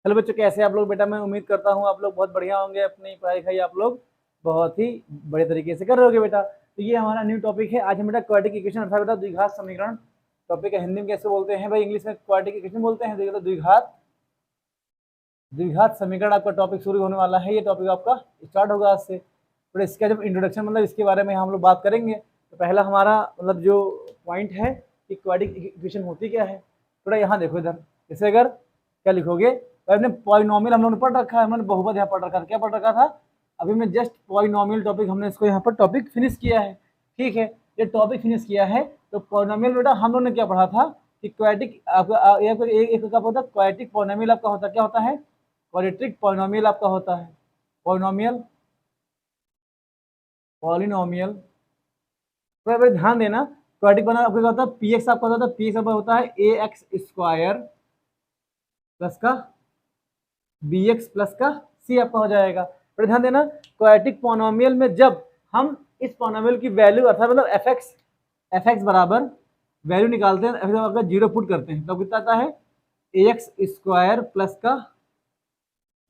Hello बच्चों, कैसे हैं आप लोग? बेटा मैं उम्मीद करता हूँ आप लोग बहुत बढ़िया होंगे। अपनी पढ़ाई लिखाई आप लोग बहुत ही बड़े तरीके से कर रहे होगे बेटा। तो ये हमारा न्यू टॉपिक है। आज हम बेटा क्वाड्रेटिक इक्वेशन अर्थात बेटा द्विघात समीकरण टॉपिक है। हिंदी में कैसे बोलते हैं भाई? इंग्लिश में क्वाड्रेटिक इक्वेशन बोलते हैं। तो द्विघात द्विघात समीकरण आपका टॉपिक शुरू होने वाला है। ये टॉपिक आपका स्टार्ट होगा आज से। तो इसका जब इंट्रोडक्शन मतलब इसके बारे में हम लोग बात करेंगे तो पहला हमारा मतलब जो पॉइंट है कि क्वाड्रेटिक इक्वेशन होती क्या है। थोड़ा यहाँ देखो इधर, जैसे अगर क्या लिखोगे तो आपने पॉलिनोमियल हम लोगों ने पढ़ रखा है, हमने बहुपद यहाँ पढ़ रखा था। क्या पढ़ रखा था? अभी मैं जस्ट पॉलिनोमियल टॉपिक हमने इसको यहाँ पर टॉपिक फिनिश किया है। ठीक है, ये टॉपिक फिनिश किया है। तो पॉलिनोमियल बेटा हम लोगों ने क्या पढ़ा था कि क्वाड्रेटिक आपका एक क्या होता है? क्वाड्रेटिक पॉलिनोमियल आपका होता क्या होता है? क्वाड्रेटिक पॉलिनोमियल आपका होता है पॉलिनोमियल पॉलिनोमियल। तो ध्यान देना, क्वाड्रेटिक पॉलिनोमियल आपका क्या होता है? पी एक्स आपका होता है, पी एक्स आपका होता है ए एक्स स्क्वायर प्लस का बी एक्स प्लस का सी आपका हो जाएगा। पर ध्यान देना, क्वाड्रेटिक पॉलिनोमियल में जब हम इस पॉलिनोमियल की वैल्यू अर्थात मतलब एफ एक्स बराबर वैल्यू निकालते हैं, अगर जीरो पुट करते हैं तो कितना आता है? ए एक्स स्क्वायर प्लस का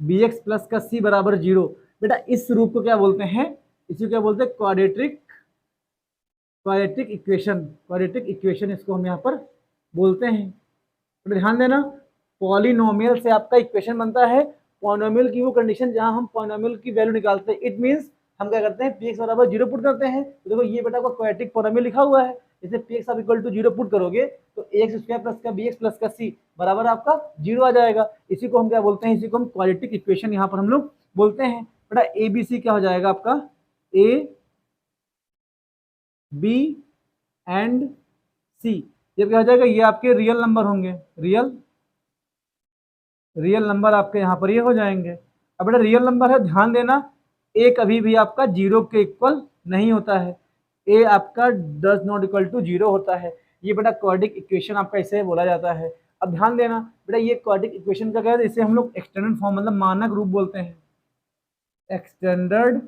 बी एक्स प्लस का सी बराबर जीरो। बेटा इस रूप को क्या बोलते हैं? इसी को क्या बोलते हैं? Quadratic equation. क्वाड्रेटिक इक्वेशन इसको हम यहाँ पर बोलते हैं। तो ध्यान देना, पॉलिनोमियल से आपका इक्वेशन बनता है। पॉलिनोमियल की वो कंडीशन जहां हम पॉलिनोमियल की वैल्यू निकालते हैं, इट मींस हम क्या करते हैं? पी बराबर जीरो पुट करते हैं। तो देखो ये बेटा को क्वाड्रेटिक पॉलिनोमियल लिखा हुआ है। जैसे P x equal to zero put करोगे तो ए एक्स स्क्वायर प्लस का बी एक्स प्लस का सी बराबर आपका जीरो आ जाएगा। इसी को हम क्या बोलते हैं? इसी को हम क्वाड्रेटिक इक्वेशन यहाँ पर हम लोग बोलते हैं। बेटा ए बी सी क्या हो जाएगा आपका? ए बी एंड सी, ये क्या हो जाएगा? ये आपके रियल नंबर होंगे। रियल नंबर आपके यहाँ पर ये हो जाएंगे। अब बेटा रियल नंबर है, ध्यान देना, ए कभी भी आपका जीरो के इक्वल नहीं होता है। ए आपका does not equal to zero होता है। ये बेटा क्वाड्रेटिक इक्वेशन आपका इसे बोला जाता है। अब ध्यान देना बेटा, ये क्वाड्रेटिक इक्वेशन का क्या है? इसे हम लोग एक्सटेंडेड फॉर्म मतलब मानक रूप बोलते हैं। एक्सटेंडर्ड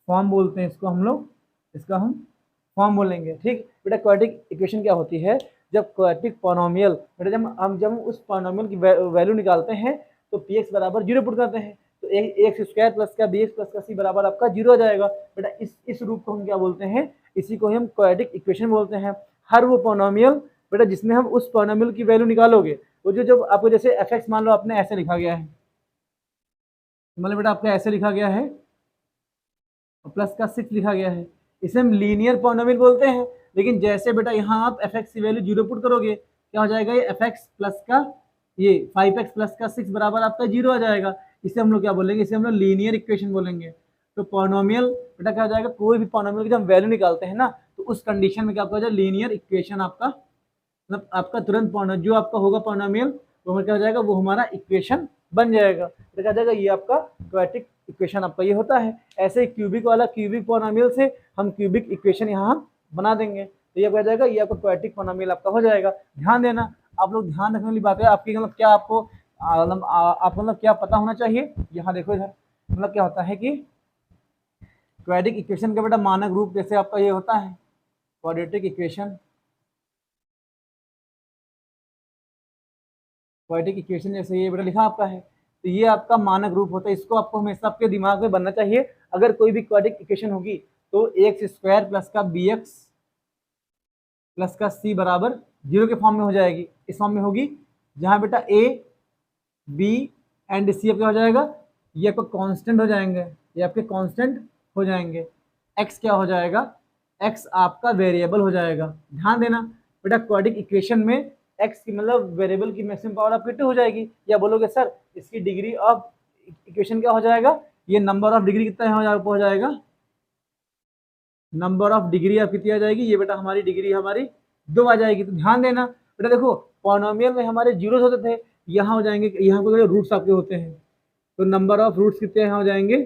फॉर्म बोलते हैं इसको हम लोग, इसका हम फॉर्म बोलेंगे। ठीक बेटा, क्वाड्रेटिक इक्वेशन क्या होती है? जब क्वाड्रेटिक पॉलिनोमियल बेटा जब हम उस पॉलिनोमियल की वैल्यू निकालते हैं तो पी एक्स बराबर जीरो पुट करते हैं तो ए एक्स स्क्वायर प्लस का बी एक्स प्लस का सी बराबर आपका जीरो आ जाएगा। बेटा इस रूप को हम क्या बोलते हैं? इसी को हम क्वाड्रेटिक इक्वेशन बोलते हैं। हर वो पॉलिनोमियल बेटा जिसमें हम उस पॉलिनोमियल की वैल्यू निकालोगे, वो जो जब आपको जैसे एफ एक्स मान लो आपने ऐसे लिखा गया है, मतलब बेटा आपका ऐसे लिखा गया है प्लस का सिक्स लिखा गया है, इसे हम लीनियर पॉलिनोमियल बोलते हैं। लेकिन जैसे बेटा यहाँ आप एफ एक्स की वैल्यू जीरो पुट करोगे, क्या हो जाएगा? ये एफ एक्स प्लस का ये फाइव एक्स प्लस का सिक्स बराबर आपका जीरो आ जाएगा। इसे हम लोग क्या बोलेंगे? इसे हम लोग लीनियर इक्वेशन बोलेंगे। तो पॉलिनोमियल बेटा क्या हो जाएगा? कोई भी पॉलिनोमियल की जब वैल्यू निकालते हैं ना, तो उस कंडीशन में क्या हो जाएगा? लीनियर इक्वेशन आपका मतलब आपका तुरंत जो आपका होगा पॉलिनोमियल, वो क्या हो जाएगा? वो हमारा इक्वेशन बन जाएगा। तो क्या जाएगा? ये आपका क्वाड्रेटिक इक्वेशन आपका ये होता है। ऐसे क्यूबिक वाला क्यूबिक पॉलिनोमियल से हम क्यूबिक इक्वेशन यहाँ हम बना देंगे। तो ये क्या जाएगा? ये आपका क्वाड्रेटिक पॉलिनोमियल आपका हो जाएगा। ध्यान देना, आप लोग ध्यान रखने वाली बात है आपकी, मतलब क्या आपको आपको मतलब क्या पता होना चाहिए। यहाँ देखो इधर, मतलब क्या होता है कि क्वाड्रेटिक इक्वेशन का बेटा मानक रूप जैसे आपका ये होता है क्वाड्रेटिक इक्वेशन। क्वाड्रेटिक इक्वेशन जैसे ये बेटा लिखा आपका है, तो ये आपका मानक रूप होता है। इसको आपको हमेशा आपके दिमाग में बनना चाहिए। अगर कोई भी क्वाड्रेटिक इक्वेशन होगी तो एक्स स्क्वायर प्लस का बी एक्स प्लस का सी बराबर जीरो के फॉर्म में हो जाएगी। इस फॉर्म में होगी जहाँ बेटा ए बी एंड सी आपका हो जाएगा, ये आपका कांस्टेंट हो जाएंगे, ये आपके कांस्टेंट हो जाएंगे। एक्स क्या हो जाएगा? एक्स आपका वेरिएबल हो जाएगा। ध्यान देना बेटा, क्वाड्रेटिक इक्वेशन में एक्स की मतलब वेरिएबल की मैक्सिमम पावर आपकी 2 हो जाएगी। या बोलोगे सर इसकी डिग्री ऑफ इक्वेशन क्या हो जाएगा? ये नंबर ऑफ डिग्री कितना हो जाएगा? नंबर ऑफ डिग्री आप कितनी आ जाएगी? ये बेटा हमारी डिग्री हमारी 2 आ जाएगी। तो ध्यान देना बेटा, देखो पॉलिनोमियल में हमारे जीरो होते थे, यहाँ हो जाएंगे, यहाँ पर रूट्स आपके होते हैं, तो नंबर ऑफ रूट्स कितने यहाँ हो जाएंगे?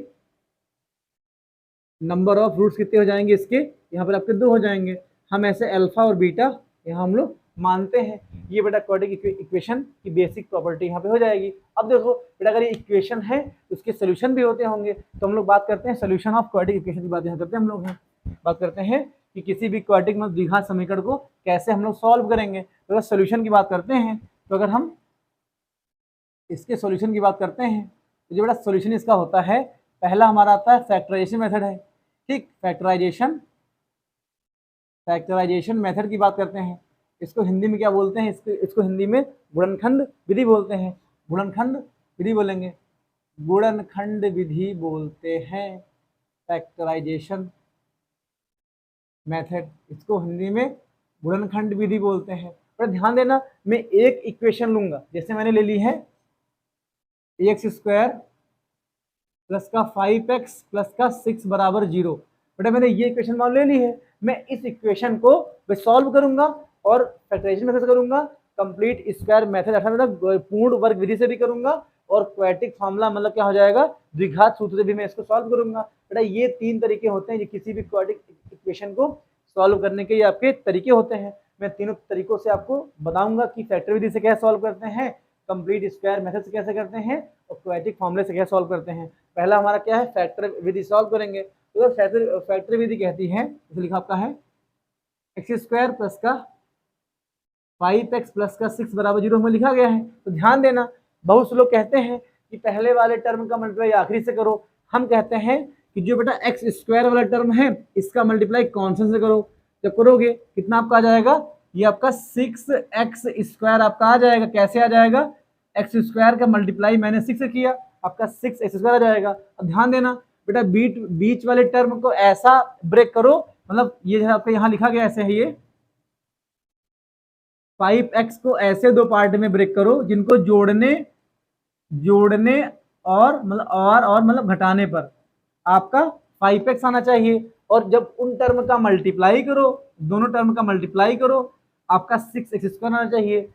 नंबर ऑफ रूट्स कितने हो जाएंगे इसके? यहाँ पर आपके 2 हो जाएंगे। हम ऐसे अल्फा और बीटा यहाँ हम लोग मानते हैं। ये बेटा क्वाड्रेटिक इक्वेशन की बेसिक प्रॉपर्टी यहाँ पे हो जाएगी। अब देखो बेटा, अगर ये इक्वेशन है तो उसके सोल्यूशन भी होते होंगे, तो हम लोग बात करते हैं सोल्यूशन ऑफ क्वाड्रेटिक इक्वेशन की बात यहाँ करते हैं। हम लोग बात करते हैं कि किसी भी क्वाड्रेटिक मतलब द्विघात समीकरण को कैसे हम लोग सॉल्व करेंगे। तो अगर सोल्यूशन की बात करते हैं तो अगर हम इसके सॉल्यूशन की बात करते हैं तो जो बेटा सॉल्यूशन इसका होता है, पहला हमारा आता है फैक्टराइजेशन मेथड है। ठीक, फैक्टराइजेशन मेथड की बात करते हैं। इसको हिंदी में क्या बोलते हैं? इसको हिंदी में गुणनखंड विधि बोलते हैं। गुणनखंड विधि बोलेंगे, गुणनखंड विधि बोलते हैं फैक्टराइजेशन मेथड। इसको हिंदी में गुणनखंड विधि बोलते हैं। पर ध्यान देना, मैं एक इक्वेशन लूंगा, जैसे मैंने ले ली है एक्स स्क्वायर प्लस का 5x प्लस का 6 बराबर 0। बेटा मैंने ये इक्वेशन मान ले ली है, मैं इस इक्वेशन को मैं सॉल्व करूंगा और फैक्टराइजेशन मेथड से करूंगा, कंप्लीट स्क्वायर मेथड अर्थात मतलब पूर्ण वर्ग विधि से भी करूंगा, और क्वैटिक फार्मूला मतलब क्या हो जाएगा, द्विघात सूत्र से भी मैं इसको सॉल्व करूंगा। बेटा ये 3 तरीके होते हैं, किसी भी क्वैटिक इक्वेशन को सॉल्व करने के ये आपके तरीके होते हैं। मैं तीनों तरीकों से आपको बताऊंगा कि फैक्टर विधि से कैसे सॉल्व करते हैं, कंप्लीट स्क्वायर मेथड से कैसे करते हैं, और क्वैटिक फार्मूले से कैसे सॉल्व करते हैं। पहला हमारा क्या है, फैक्टर विधि सॉल्व करेंगे। तो फैक्टर विधि कहती है, इसे लिखा आपका है एक्स स्क्वायर प्लस का 5x प्लस का 6 बराबर 0 हमें लिखा गया है। तो ध्यान देना, बहुत से लोग कहते हैं कि पहले वाले टर्म का मल्टीप्लाई आखिरी से करो। हम कहते हैं कि जो बेटा एक्स स्क्वायर वाला टर्म है इसका मल्टीप्लाई कॉन्स्टेंट से करो। जब करोगे कितना आपका आ जाएगा, ये आपका 6x स्क्वायर आपका आ जाएगा। कैसे आ जाएगा, एक्स स्क्वायर का मल्टीप्लाई मैंने 6 से किया, आपका 6x स्क्वायर आ जाएगा। अब ध्यान देना बेटा, बीच वाले टर्म को ऐसा ब्रेक करो, मतलब ये आपका यहाँ लिखा गया ऐसे है, ये 5x को ऐसे दो पार्ट में ब्रेक करो जिनको जोड़ने और मतलब घटाने पर आपका 5x आना चाहिए, और जब उन टर्म का मल्टीप्लाई करो, दोनों टर्म का मल्टीप्लाई करो, आपका 6x स्क्वायर आना चाहिए।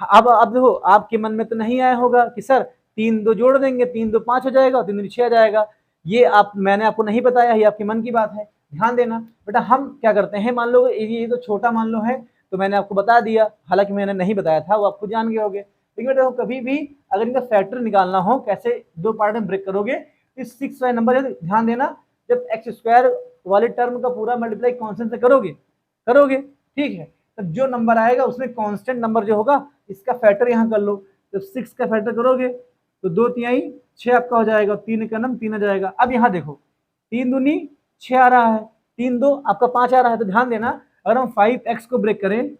अब देखो, आपके मन में तो नहीं आया होगा कि सर 3 2 जोड़ देंगे, 3 2 5 हो जाएगा, 3 2 6 आ जाएगा। ये मैंने आपको नहीं बताया, ये आपके मन की बात है। ध्यान देना बेटा, हम क्या करते हैं, मान लो ये तो छोटा मान लो है, तो मैंने आपको बता दिया, हालांकि मैंने नहीं बताया था, वो आप खुद जान गए होगे। लेकिन बेटा कभी भी अगर इनका फैक्टर निकालना हो, कैसे दो पार्ट में ब्रेक करोगे, इस 6 वाले नंबर है, ध्यान देना, जब एक्स स्क्वायर वाले टर्म का पूरा मल्टीप्लाई कांस्टेंट से करोगे, ठीक है, तब जो नंबर आएगा उसमें कांस्टेंट नंबर जो होगा इसका फैक्टर यहाँ कर लो। जब 6 का फैक्टर करोगे तो 2 तिहाई 6 आपका हो जाएगा, 3 का नम 3 आ जाएगा। अब यहाँ देखो 3 दूनी 6 आ रहा है, 3 2 आपका 5 आ रहा है। तो ध्यान देना, अगर हम 5x को ब्रेक करें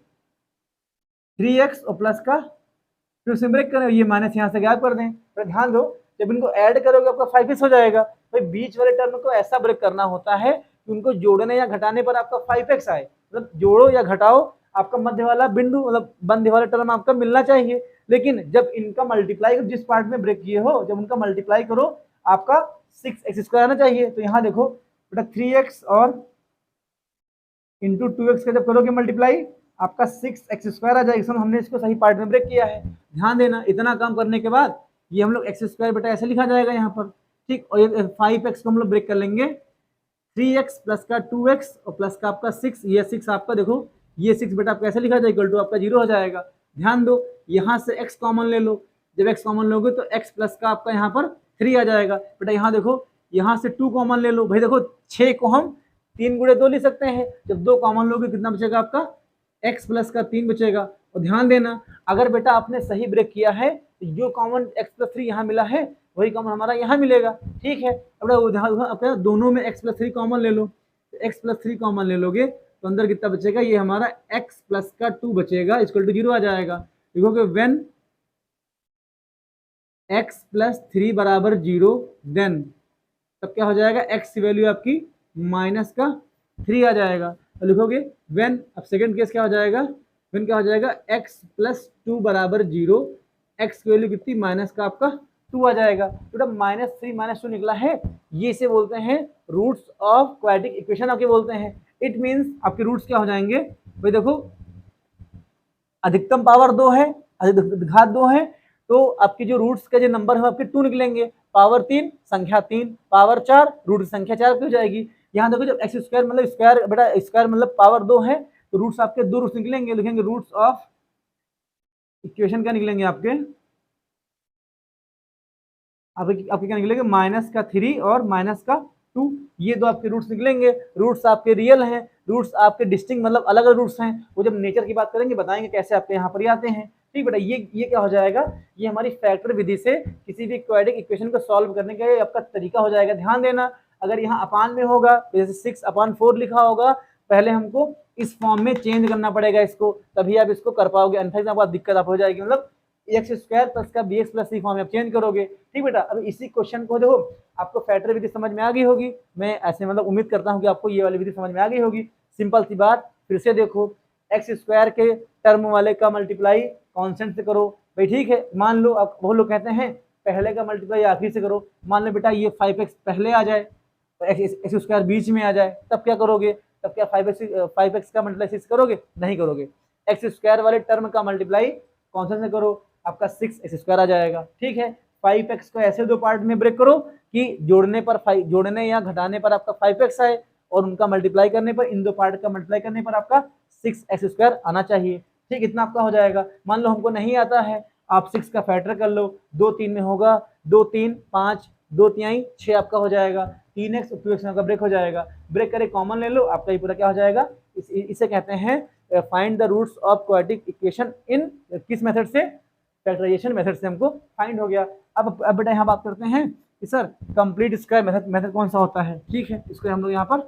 3x और प्लस का फिर उसे ब्रेक करें, ये माइनस यहाँ से गायब कर दें, तो ध्यान दो जब इनको ऐड करोगे आपका 5x हो जाएगा। भाई बीच वाले टर्म को ऐसा ब्रेक करना होता है कि उनको जोड़ने या घटाने पर आपका 5x आए, मतलब जोड़ो या घटाओ आपका मध्य वाला बिंदु मतलब मध्य वाला टर्म आपका मिलना चाहिए। लेकिन जब इनका मल्टीप्लाई जिस पार्ट में ब्रेक किए हो, जब उनका मल्टीप्लाई करो आपका 6x स्क्वायर आना चाहिए। तो यहाँ देखो बेटा 3x और इंटू 2x का जब करोगे मल्टीप्लाई आपका 6x स्क्वायर आ जाएगा। हमने इसको सही पार्ट में ब्रेक किया है। ध्यान देना, इतना काम करने के बाद ये हम लोग एक्स स्क्वायर बेटा ऐसे लिखा जाएगा यहाँ पर, ठीक, और ये 5x को हम लोग ब्रेक कर लेंगे 3x प्लस का 2x और प्लस का आपका 6, ये 6 आपका देखो, ये 6 बेटा आपका ऐसे लिखा जाएगा, इक्वल टू आपका 0 हो जाएगा। ध्यान दो, यहाँ से x कॉमन ले लो, जब x कॉमन लोगे तो x प्लस का आपका यहाँ पर 3 आ जाएगा। बेटा यहाँ देखो, यहाँ से 2 कॉमन ले लो, भाई देखो 6 को हम 3 गुणे 2 ले सकते हैं, जब 2 कॉमन लोगे कितना बचेगा आपका x प्लस का 3 बचेगा। और ध्यान देना, अगर बेटा आपने सही ब्रेक किया है तो जो कॉमन x प्लस 3 यहाँ मिला है वही कॉमन हमारा यहाँ मिलेगा, ठीक है। अब दोनों में x प्लस 3 कॉमन ले लो, तो x प्लस 3 कॉमन ले लोगे तो अंदर कितना बचेगा, ये हमारा x प्लस का 2 बचेगा, इक्वल टू 0 आ जाएगा। देखोगे व्हेन x प्लस 3 बराबर 0 देन तब क्या हो जाएगा, x की वैल्यू आपकी माइनस का 3 आ जाएगा। तो लिखोगे व्हेन, अब सेकंड केस क्या हो जाएगा, व्हेन क्या हो जाएगा, x प्लस 2 बराबर 0, x की वैल्यू कितनी माइनस का आपका 2 आ जाएगा। तो -3 -2 निकला है, ये इसे बोलते हैं रूट्स ऑफ क्वाड्रेटिक इक्वेशन आपके बोलते हैं। इट मीन्स आपके रूट्स क्या हो जाएंगे, भाई देखो अधिकतम पावर 2 है, घात 2 है, तो आपके जो रूट्स के जो नंबर है आपके 2 निकलेंगे, पावर 3 संख्या 3, पावर 4 रूट संख्या 4 की हो जाएगी। यहाँ देखो जब एक्स स्क्वायर मतलब स्क्वायर बेटा स्क्वायर मतलब पावर 2 है तो रूट्स आपके 2 रूट्स निकलेंगे, लिखेंगे रूट्स ऑफ इक्वेशन क्या निकलेंगे आपके क्या निकलेंगे, माइनस का 3 और माइनस का 2, ये दो आपके रूट्स निकलेंगे। रूट्स आपके रियल हैं, रूट्स आपके डिस्टिंक्ट मतलब अलग अलग रूट्स हैं, वो जब नेचर की बात करेंगे बताएंगे कैसे आपके यहाँ पर ही आते हैं, ठीक बेटा, ये क्या हो जाएगा, ये हमारी फैक्टर विधि से किसी भी क्वाड्रेटिक इक्वेशन को सॉल्व करने का आपका तरीका हो जाएगा। ध्यान देना, अगर यहाँ अपान में होगा, जैसे 6/4 लिखा होगा, पहले हमको इस फॉर्म में चेंज करना पड़ेगा इसको, तभी आप इसको कर पाओगे, अन्यथा आपको दिक्कत आप हो जाएगी। मतलब x² प्लस का bx प्लस c फॉर्म में आप चेंज करोगे। ठीक बेटा, अब इसी क्वेश्चन को देखो, आपको फैक्टर विधि समझ में आ गई होगी, मैं ऐसे मतलब उम्मीद करता हूँ कि आपको ये वाली विधि समझ में आ गई होगी। सिंपल सी बात, फिर से देखो, x² के टर्म वाले का मल्टीप्लाई कांस्टेंट से करो भाई। ठीक है, मान लो अब वो लोग कहते हैं पहले का मल्टीप्लाई आखिरी से करो। मान लो बेटा ये 5x पहले आ जाए, x² बीच में आ जाए, तब क्या करोगे, तब क्या 5x का मल्टीप्लाई 6 करोगे, नहीं करोगे। x² वाले टर्म का मल्टीप्लाई कांस्टेंट से करो, आपका 6x² आ जाएगा। ठीक है, 5x को ऐसे दो पार्ट में ब्रेक करो कि जोड़ने या घटाने पर आपका 5x आए, और उनका मल्टीप्लाई करने पर, इन दो पार्ट का मल्टीप्लाई करने पर आपका 6x² आना चाहिए। ठीक, इतना आपका हो जाएगा। मान लो हमको नहीं आता है, आप 6 का फैक्टर कर लो, 2 3 में होगा, 2 3 5, 2 3 6 आपका हो जाएगा, 3x 2x का ब्रेक हो जाएगा, ब्रेक करे कॉमन ले लो, आपका ये पूरा क्या हो जाएगा, इसे कहते हैं find the roots of quadratic equation in किस मेथड से, फैक्टराइजेशन मेथड से हमको फाइंड हो गया। अब बेटा यहाँ बात करते हैं कि सर कंप्लीट स्क्वायर मेथड कौन सा होता है। ठीक है, इसको हम लोग यहाँ पर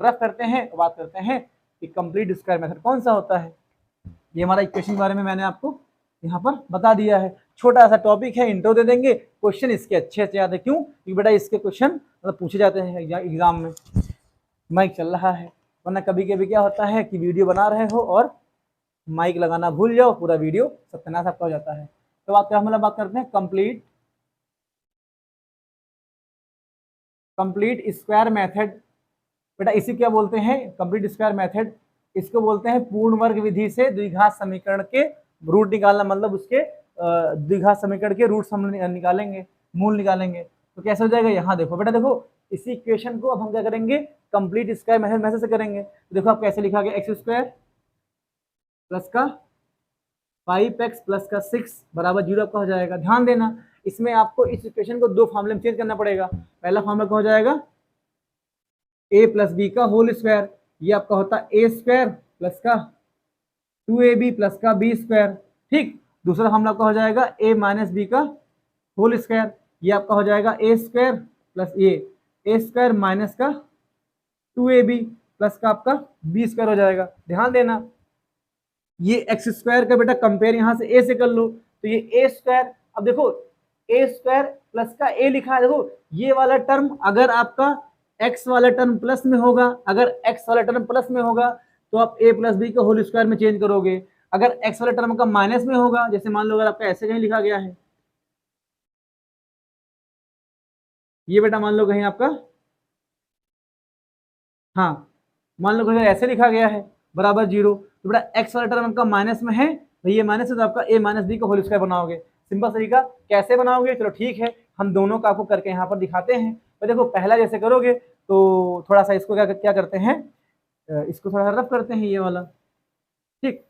रफ करते हैं, बात करते हैं कि कंप्लीट स्क्वायर मेथड कौन सा होता है। ये हमारा इक्वेशन के बारे में मैंने आपको यहाँ पर बता दिया है, छोटा सा टॉपिक है, इंट्रो दे देंगे, क्वेश्चन इसके अच्छे से याद है। क्यों, क्योंकि बेटा इसके क्वेश्चन मतलब पूछे जाते हैं एग्जाम में। माइक चल रहा है, वरना कभी कभी क्या होता है कि वीडियो बना रहे हो और माइक लगाना भूल जाओ, पूरा वीडियो सत्यानाश आपका हो जाता है। तो हम लोग बात करते हैं कंप्लीट स्क्वायर मेथड। बेटा इसी क्या बोलते हैं, कंप्लीट स्क्वायर मेथड, इसको बोलते हैं पूर्ण वर्ग विधि से द्विघात समीकरण के रूट निकालना, मतलब उसके द्विघात समीकरण के रूट्स हम निकालेंगे, मूल निकालेंगे। तो कैसे हो जाएगा, यहाँ देखो बेटा, देखो इसी इक्वेशन को अब हम क्या करेंगे, कंप्लीट स्क्वायर मेथड से करेंगे। तो देखो आप कैसे लिखा गया, x² प्लस का 5x प्लस का 6 बराबर 0 आपका हो जाएगा। ध्यान देना, इसमें आपको इस इक्वेशन को दो फॉर्मूले में चेंज करना पड़ेगा। पहला फॉर्मूला क्या हो जाएगा, a प्लस बी का होल स्क्वायर, ये आपका होता है a² प्लस का 2ab प्लस का b²। ठीक, दूसरा फॉर्मूला आपका हो जाएगा a माइनस बी का होल स्क्वायर, ये आपका हो जाएगा a² प्लस a² माइनस का 2ab प्लस का आपका b² हो जाएगा। ध्यान देना, ये x² का बेटा कंपेयर यहाँ से a से कर लो, तो ये a², अब देखो a² प्लस का a लिखा है, देखो ये वाला टर्म अगर आपका x वाला टर्म प्लस में होगा, अगर x वाला टर्म प्लस में होगा तो आप a प्लस बी का होल स्क्वायर में चेंज करोगे। अगर x वाला टर्म का माइनस में होगा, जैसे मान लो अगर आपका ऐसे कहीं लिखा गया है, ये बेटा मान लो कहीं आपका, हाँ मान लो कहीं ऐसे लिखा गया है बराबर 0, तो बेटा x वाला टर्म आपका माइनस में है, तो ये माइनस है, तो आपका a माइनस बी का होल स्क्वायर बनाओगे। सिंपल तरीका, कैसे बनाओगे, चलो ठीक है, हम दोनों का आपको करके यहाँ पर दिखाते हैं। तो देखो पहला जैसे करोगे तो थोड़ा सा इसको क्या करते हैं, इसको थोड़ा रफ करते हैं, ये वाला। ठीक,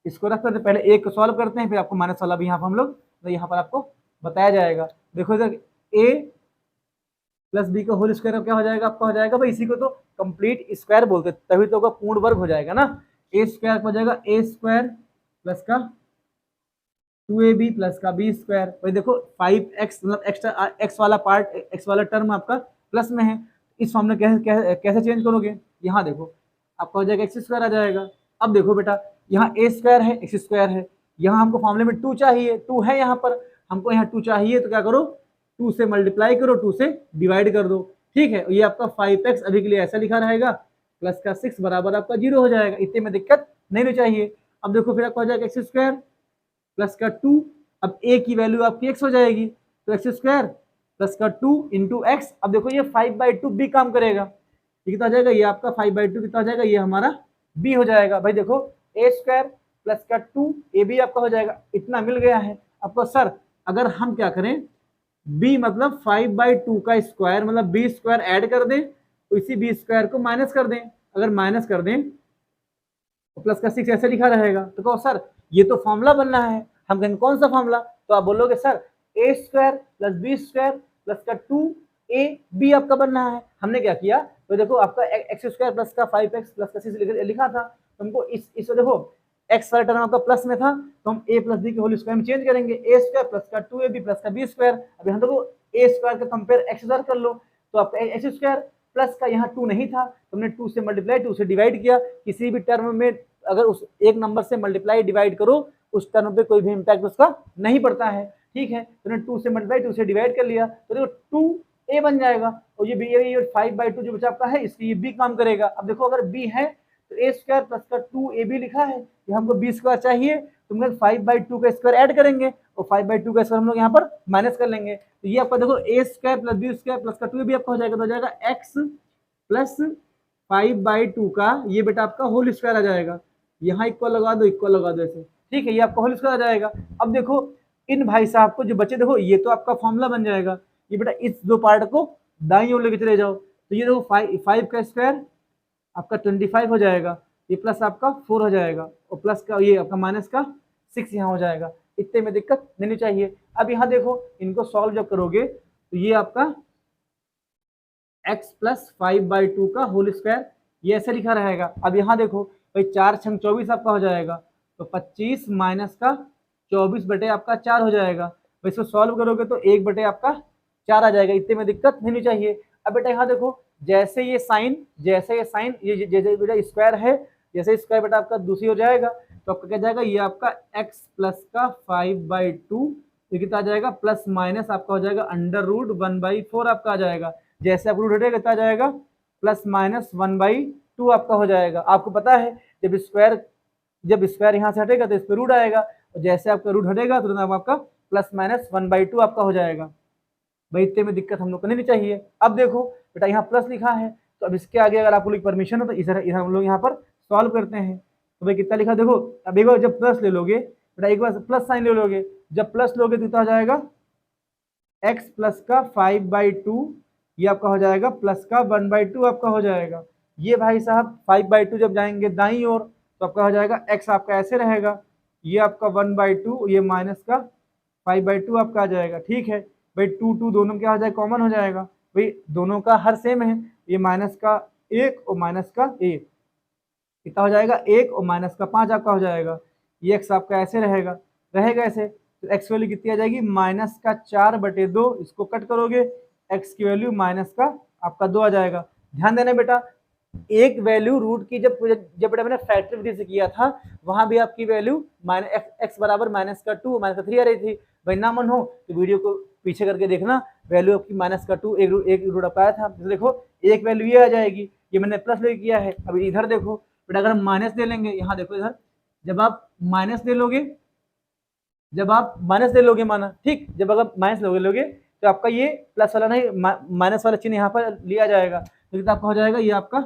इसको रफ करते, पहले एक को सॉल्व करते हैं, फिर आपको माइनस वाला भी यहाँ पर हम लोग तो यहाँ पर आपको बताया जाएगा। देखो इधर a प्लस बी का होल स्क्वायर क्या हो जाएगा, आपका हो जाएगा भाई, इसी को तो कंप्लीट स्क्वायर बोलते, तभी तो होगा पूर्ण वर्ग हो जाएगा ना। a² हो जाएगा a² प्लस का 2ab प्लस का b²। भाई देखो 5x मतलब एक्स्ट्रा x वाला पार्ट, x वाला टर्म आपका प्लस में है, इस फॉर्म में कैसे चेंज करोगे, यहाँ देखो आपका हो जाएगा x² आ जाएगा। अब देखो बेटा यहाँ a² है, x² है, यहाँ हमको फॉर्मूले में 2 चाहिए, 2 है यहाँ पर, हमको यहाँ 2 चाहिए, तो क्या करो, 2 से मल्टीप्लाई करो, 2 से डिवाइड कर दो। ठीक है, ये आपका 5x अभी के लिए ऐसा लिखा रहेगा, प्लस का 6 बराबर आपका 0 हो जाएगा, इतने में दिक्कत नहीं चाहिए। अब देखो फिर आपका हो जाएगा x² प्लस का 2, अब a की वैल्यू आपकी x हो जाएगी, तो x² प्लस का 2 इंटू एक्स। अब देखो ये 5/2 b काम करेगा, ये कितना आ जाएगा, ये आपका 5/2 कितना आ जाएगा, ये हमारा b हो जाएगा। भाई देखो a² प्लस का 2ab आपका हो जाएगा, इतना मिल गया है आपको। सर अगर हम क्या करें, b मतलब 5/2 का स्क्वायर मतलब b² ऐड कर दें, तो इसी b² को माइनस कर दें, अगर माइनस कर दें तो प्लस का 6 ऐसे लिखा रहेगा। तो कहो सर ये तो फॉर्मूला बनना है, हम कहेंगे कौन सा फॉर्मूला, तो आप बोलोगे sir a² plus b² plus का 2ab आपका बनना है। हमने क्या किया, तो देखो आपका x² प्लस का 5x प्लस का 6 लिखा था, तुमको इस देखो एक्स वाला टर्म आपका प्लस में था तो हम ए प्लस बी के होल स्क्वायर में चेंज करेंगे, ए स्क्वायर प्लस का 2ab प्लस का बी स्क्वायर। अब यहाँ देखो ए स्क्वायर का कंपेयर एक्स स्क्वायर कर लो तो आपका एक्स स्क्वायर प्लस का यहाँ 2 नहीं था तो हमने 2 से मल्टीप्लाई 2 से डिवाइड किया। किसी भी टर्म में अगर उस एक नंबर से मल्टीप्लाई डिवाइड करो उस टर्म पे कोई भी इम्पैक्ट उसका नहीं पड़ता है, ठीक है। तो हमने 2 से मल्टीप्लाई 2 से डिवाइड कर लिया तो देखो 2a बन जाएगा और ये बी 5/2 जो बचा आपका है इसके ये b काम करेगा। अब देखो अगर b है तो a स्क्वायर प्लस का 2ab लिखा है, ये हमको b स्क्वायर चाहिए तो हम 5/2 का स्क्वायर ऐड करेंगे और 5/2 का स्क्वायर हम लोग यहाँ पर माइनस कर लेंगे। तो ये आपका देखो a square plus b square plus का 2ab आपका हो जाएगा, तो हो जाएगा x प्लस 5/2 का ये बेटा आपका होल स्क्वायर आ जाएगा। यहाँ इक्वल लगा दो, इक्वल लगा दो ऐसे, ठीक है, ये आपका होल स्क्वायर आ जाएगा। अब देखो इन भाई साहब को जो बचे देखो ये तो आपका फॉर्मूला बन जाएगा, ये बेटा इस दो पार्ट को दाईं ओर लेके चले जाओ तो ये देखो 5 का स्क्वायर आपका 25 हो जाएगा, ये प्लस आपका 4 हो जाएगा और प्लस का ये आपका माइनस का 6 यहाँ हो जाएगा। इतने में दिक्कत नहीं चाहिए। अब यहाँ देखो इनको सॉल्व जब करोगे तो ये आपका x प्लस 5/2 का होल स्क्वायर ये ऐसे लिखा रहेगा। अब यहाँ देखो भाई 4 छंग 24 आपका हो जाएगा तो 25 माइनस का 24 बटे आपका 4 हो जाएगा। भाई इसको सॉल्व करोगे तो 1 बटे आपका 4 आ जाएगा, इतने में दिक्कत नहीं चाहिए। अब बेटा यहाँ देखो जैसे ये साइन ये जैसे बेटा स्क्वायर है, जैसे स्क्वायर बेटा आपका दूसरी हो जाएगा तो आपका क्या जाएगा, ये आपका x प्लस का 5/2 ये कितना आ जाएगा, प्लस माइनस आपका हो जाएगा अंडर रूट 1/4 आपका आ जाएगा। जैसे आप रूट हटेगा कितना आ जाएगा, प्लस माइनस 1/2 आपका हो जाएगा। आपको पता है जब स्क्वायर यहाँ से हटेगा तो इस पर रूट आएगा और जैसे आपका रूट हटेगा तो आपका प्लस माइनस 1/2 आपका हो जाएगा। भाई इतने में दिक्कत हम लोग को नहीं चाहिए। अब देखो बेटा यहाँ प्लस लिखा है तो अब इसके आगे अगर आपको परमिशन हो तो इधर हम लोग यहाँ पर सॉल्व करते हैं। तो भाई कितना लिखा देखो, अब एक बार जब प्लस ले लोगे बेटा, एक बार प्लस साइन ले लोगे, जब प्लस लोगे तो कितना हो जाएगा, x प्लस का 5/2 ये आपका हो जाएगा प्लस का 1/2 आपका हो जाएगा। ये भाई साहब 5/2 जब जाएंगे दाईं ओर तो आपका हो जाएगा x आपका ऐसे रहेगा, ये आपका 1/2 ये माइनस का 5/2 आपका आ जाएगा, ठीक है। भाई 2 दोनों क्या हो जाएगा, कॉमन हो जाएगा, भाई दोनों का हर सेम है, ये माइनस का 1 और माइनस का 1 कितना हो जाएगा, 1 और माइनस का 5 आपका हो जाएगा। ये x आपका ऐसे रहेगा ऐसे, तो x वैल्यू कितनी आ जाएगी, माइनस का 4/2, इसको कट करोगे x की वैल्यू माइनस का आपका 2 आ जाएगा। ध्यान देना बेटा एक वैल्यू रूट की जब बेटा मैंने फैक्टर विधि से किया था वहां भी आपकी वैल्यू x बराबर माइनस का 2 माइनस का 3 आ रही थी। भाई ना मन हो तो वीडियो को पीछे करके देखना, वैल्यू आपकी माइनस का 2 एक रूट आपका आया था। तो देखो एक वैल्यू ये आ जाएगी, ये मैंने प्लस ले किया है। अभी इधर देखो बेटा अगर हम माइनस ले लेंगे, यहाँ देखो इधर जब आप माइनस ले लोगे माना, ठीक, जब अगर माइनस लोगे तो आपका ये प्लस वाला नहीं माइनस वाला चिन्ह यहाँ पर लिया जाएगा, तो आपका हो जाएगा ये आपका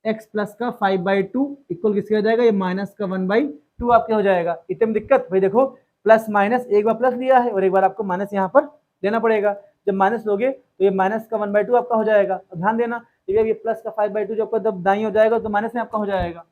x प्लस का 5/2 इक्वल किसके हो जाएगा, ये माइनस का 1/2 आपके हो जाएगा। इतने में दिक्कत, भाई देखो प्लस माइनस एक बार प्लस लिया है और एक बार आपको माइनस यहाँ पर देना पड़ेगा। जब माइनस लोगे तो ये माइनस का 1/2 आपका हो जाएगा। और ध्यान देना ये प्लस का 5/2 जब आपका जब दाईं हो जाएगा तो माइनस में आपका हो जाएगा,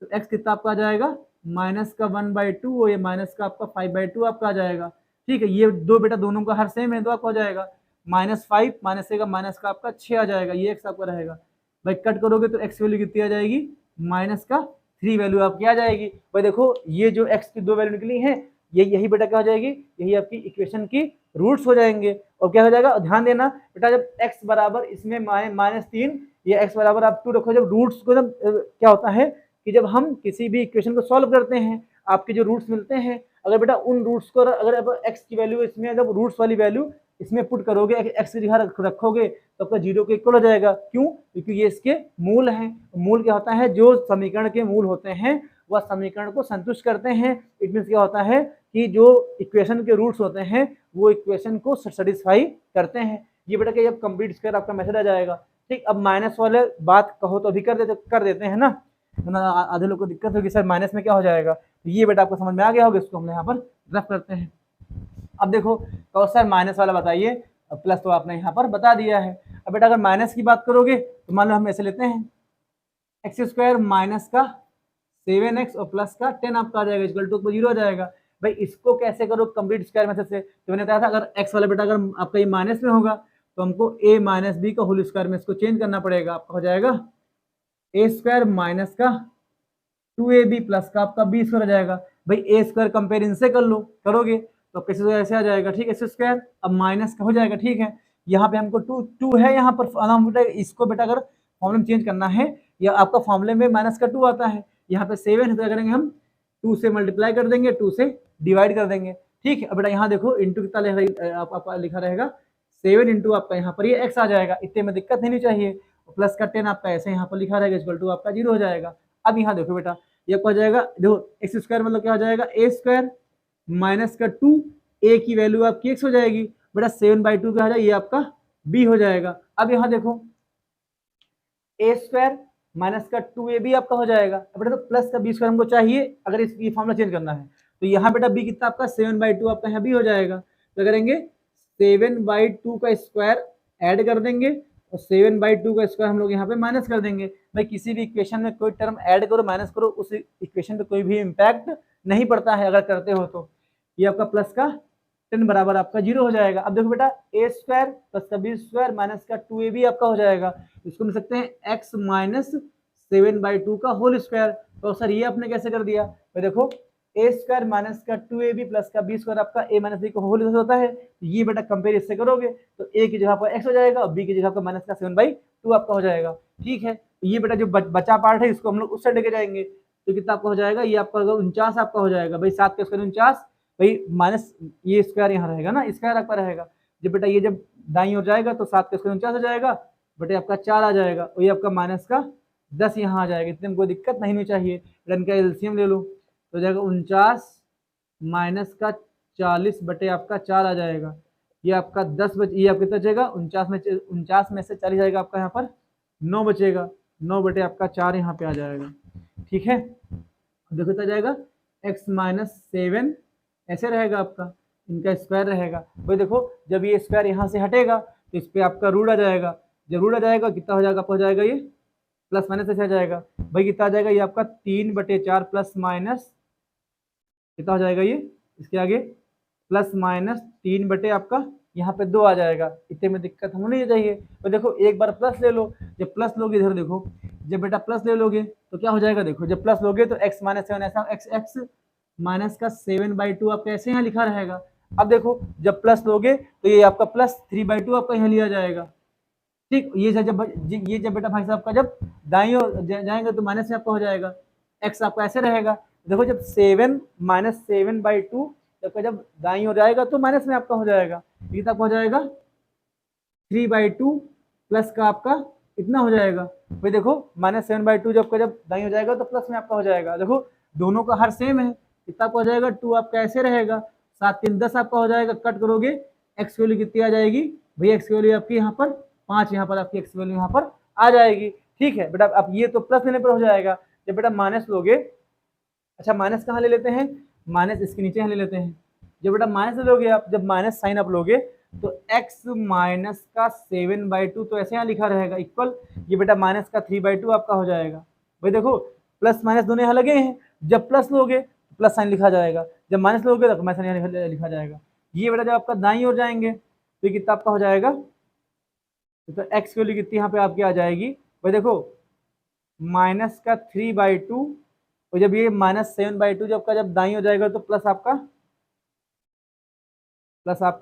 तो x कितना आपका आ जाएगा, माइनस का 1/2 और ये माइनस का आपका 5/2 आपका आ जाएगा, ठीक है। ये दो बेटा दोनों का हर सेम है तो आपका हो जाएगा -5 माइनस का माइनस का आपका 6 आ जाएगा, ये x आपका रहेगा। भाई कट करोगे तो x वैल्यू कितनी आ जाएगी, माइनस का 3 वैल्यू आपकी आ जाएगी। भाई देखो ये जो x की दो वैल्यू निकली है यही बेटा क्या हो जाएगी, यही आपकी इक्वेशन की रूट्स हो जाएंगे। और क्या हो जाएगा, ध्यान देना बेटा जब x बराबर इसमें -3 या x बराबर आप 2 रखो, जब रूट्स को जब क्या होता है कि जब हम किसी भी इक्वेशन को सॉल्व करते हैं आपके जो रूट्स मिलते हैं, अगर बेटा उन रूट्स को अगर x की वैल्यू इसमें जब रूट्स वाली वैल्यू इसमें पुट करोगे, x की जगह रखोगे तो आपका 0 के इक्वल हो जाएगा। क्यों, क्योंकि ये इसके मूल हैं। मूल क्या होता है, जो समीकरण के मूल होते हैं वह समीकरण को संतुष्ट करते हैं। इट मीन्स क्या होता है कि जो इक्वेशन के रूट्स होते हैं वो इक्वेशन को सेटिस्फाई करते हैं। ये बेटा कि जब कंप्लीट स्क्वायर आपका मेथड आ जाएगा, ठीक। अब माइनस वाले बात कहो तो अभी कर देते हैं ना, आधे लोग को दिक्कत होगी सर माइनस में क्या हो जाएगा, तो ये बेटा आपको समझ में आ गया होगा, इसको हम यहाँ पर रफ करते हैं। अब देखो तो सर माइनस वाला बताइए, प्लस तो आपने यहाँ पर बता दिया है। अब बेटा अगर माइनस की बात करोगे तो मान लो हम ऐसे लेते हैं x² माइनस का 7x और प्लस का 10 आपका आ जाएगा, इक्वल टू 0 आ जाएगा। भाई इसको कैसे करो, कंप्लीट स्क्वायर मेथड से। तो मैंने बताया था अगर x वाला बेटा अगर आपका ये माइनस में होगा तो हमको a माइनस बी का होल स्क्वायर में इसको चेंज करना पड़ेगा। आपका हो जाएगा a² माइनस का 2ab प्लस का आपका बी स्क्वायर आ जाएगा। भाई ए स्क्वायर कंपेयर इनसे कर लो, करोगे तो कैसे ऐसे आ जाएगा, ठीक है, स्क्वायर अब माइनस का हो जाएगा, ठीक है। यहाँ पे हमको टू है, यहाँ पर हम बेटा इसको बेटा अगर फॉर्मूले में चेंज करना है, या आपका फॉर्मूले में माइनस का 2 आता है, यहाँ पे 7 है, तो क्या करेंगे हम 2 से मल्टीप्लाई कर देंगे, 2 से डिवाइड कर देंगे, ठीक है। अब बेटा यहाँ देखो इंटू कितना आपका लिखा रहेगा 7 इंटू आपका यहाँ पर ये x आ जाएगा, इतने में दिक्कत नहीं चाहिए। प्लस का 10 आपका ऐसे यहाँ पर लिखा रहेगा, इक्वल टू आपका 0 हो जाएगा। अब यहाँ देखो बेटा ये क्या हो जाएगा, देखो एक्स स्क्वायर मतलब क्या हो जाएगा ए स्क्वायर माइनस का 2, ए की वैल्यू आपकी एक्स हो जाएगी, बेटा 7/2 क्या हो जाएगा, ये आपका बी हो जाएगा। अब यहाँ देखो ए स्क्वायर माइनस का 2ab आपका हो जाएगा। अब बेटा तो प्लस का बी स्क्वायर हमको चाहिए अगर इसकी फॉर्मूला चेंज करना है, तो यहाँ बेटा बी कितना आपका 7/2 आपका यहाँ बी हो जाएगा। तो करेंगे 7/2 का स्क्वायर ऐड कर देंगे और 7/2 का स्क्वायर हम लोग यहाँ पे माइनस कर देंगे। भाई किसी भी इक्वेशन में कोई टर्म ऐड करो माइनस करो, उस इक्वेशन पे कोई भी इम्पैक्ट नहीं पड़ता है अगर करते हो तो। ये आपका प्लस का 10 बराबर आपका 0 हो जाएगा। अब देखो बेटा ए स्क्वायर प्लस का बी स्क्वायर माइनस का 2ab आपका हो जाएगा, इसको मिल सकते हैं x माइनस 7/2 का होल स्क्वायर। तो सर ये आपने कैसे कर दिया, तो देखो ए स्क्वायर माइनस का 2ab प्लस का बी स्क्वायर आपका a माइनस बी का होल होता है, तो ये बेटा कंपेयर इससे करोगे तो a की जगह पर x हो जाएगा और b की जगह पर माइनस का 7/2 आपका हो जाएगा, ठीक है। तो ये बेटा जो बचा पार्ट है इसको हम लोग उस साइड लेके जाएंगे, तो कितना आपका हो जाएगा, ये आपका 49 आपका हो जाएगा। भाई 7 का स्क्वायर 49, भाई माइनस ये स्क्वायर यहाँ रहेगा ना, स्क्वायर आपका रहेगा, जब बेटा ये जब दाईं ओर जाएगा तो 7 का स्क्वायर 49 हो जाएगा, बेटे आपका 4 आ जाएगा और ये आपका माइनस का 10 यहाँ आ जाएगा, इतने में कोई दिक्कत नहीं होनी चाहिए। रन का एलसीएम ले लो तो जाएगा 49 माइनस का 40 बटे आपका 4 आ जाएगा, ये आपका 10 ये आपका कितना बचेगा 49 में से 40 जाएगा आपका यहाँ पर 9 बचेगा, 9 बटे आपका 4 यहाँ पे आ जाएगा, ठीक है। देखो कितना जाएगा x माइनस 7 ऐसे रहेगा आपका, इनका स्क्वायर रहेगा। भाई देखो जब ये स्क्वायर यहाँ से हटेगा तो इस पर आपका रूट आ जाएगा, जब रूट आ जाएगा कितना हो जाएगा आपका, हो जाएगा ये प्लस माइनस ऐसे आ जाएगा। भाई कितना आ जाएगा, ये आपका 3/4 प्लस माइनस कितना हो जाएगा, ये इसके आगे प्लस माइनस 3 बटे आपका यहाँ पे 2 आ जाएगा, इतने में दिक्कत होनी नहीं चाहिए। तो देखो एक बार प्लस ले लो, जब प्लस लोगे इधर देखो, जब बेटा प्लस ले लोगे तो क्या हो जाएगा, देखो जब प्लस लोगे तो x माइनस 7 ऐसा x माइनस का 7/2 आपका ऐसे यहाँ लिखा रहेगा। अब देखो जब प्लस लोगे तो ये आपका प्लस 3/2 आपका यहाँ लिया जाएगा, ठीक। ये जब बेटा भाई साहब का जब दाईं ओर जाएंगे तो माइनस में आपका हो जाएगा, x आपका ऐसे रहेगा। देखो जब 7 माइनस 7/2 जब दाईं ओर जाएगा तो माइनस में आपका हो जाएगा, ये तक हो जाएगा 3/2 प्लस का आपका इतना हो जाएगा। भाई देखो माइनस 7/2 जब दाईं हो जाएगा तो प्लस में आपका हो जाएगा। देखो दोनों का हर सेम है, कितना हो जाएगा 2 आपका ऐसे रहेगा, 7 3 10 आपका हो जाएगा, कट करोगे एक्स वैल्यू कितनी आ जाएगी, भैया एक्स वैल्यू आपकी यहाँ पर 5, यहाँ पर आपकी एक्स वैल्यू यहाँ पर आ जाएगी, ठीक है बेटा। अब ये तो प्लस लेने पर हो जाएगा, जब बेटा माइनस लोगे, अच्छा माइनस कहाँ ले लेते हैं, माइनस इसके नीचे यहाँ ले लेते हैं। जब बेटा माइनस लोगे आप, जब माइनस साइन आप लोगे तो x माइनस का 7/2 तो ऐसे यहाँ लिखा रहेगा इक्वल, ये बेटा माइनस का 3/2 आपका हो जाएगा। भाई देखो प्लस माइनस दोनों यहाँ लगे हैं, जब प्लस लोगे तो प्लस साइन लिखा जाएगा, जब माइनस लोगे तो माइनस साइन यहाँ लिखा जाएगा। ये बेटा जब आपका दाईं ओर जाएंगे तो ये कितना आपका हो जाएगा, तो x वैल्यू कितनी यहाँ पे आपकी आ जाएगी, भाई देखो माइनस का 3/2 और जब ये माइनस 7/2 जब दाईं हो जाएगा तो प्लस आपका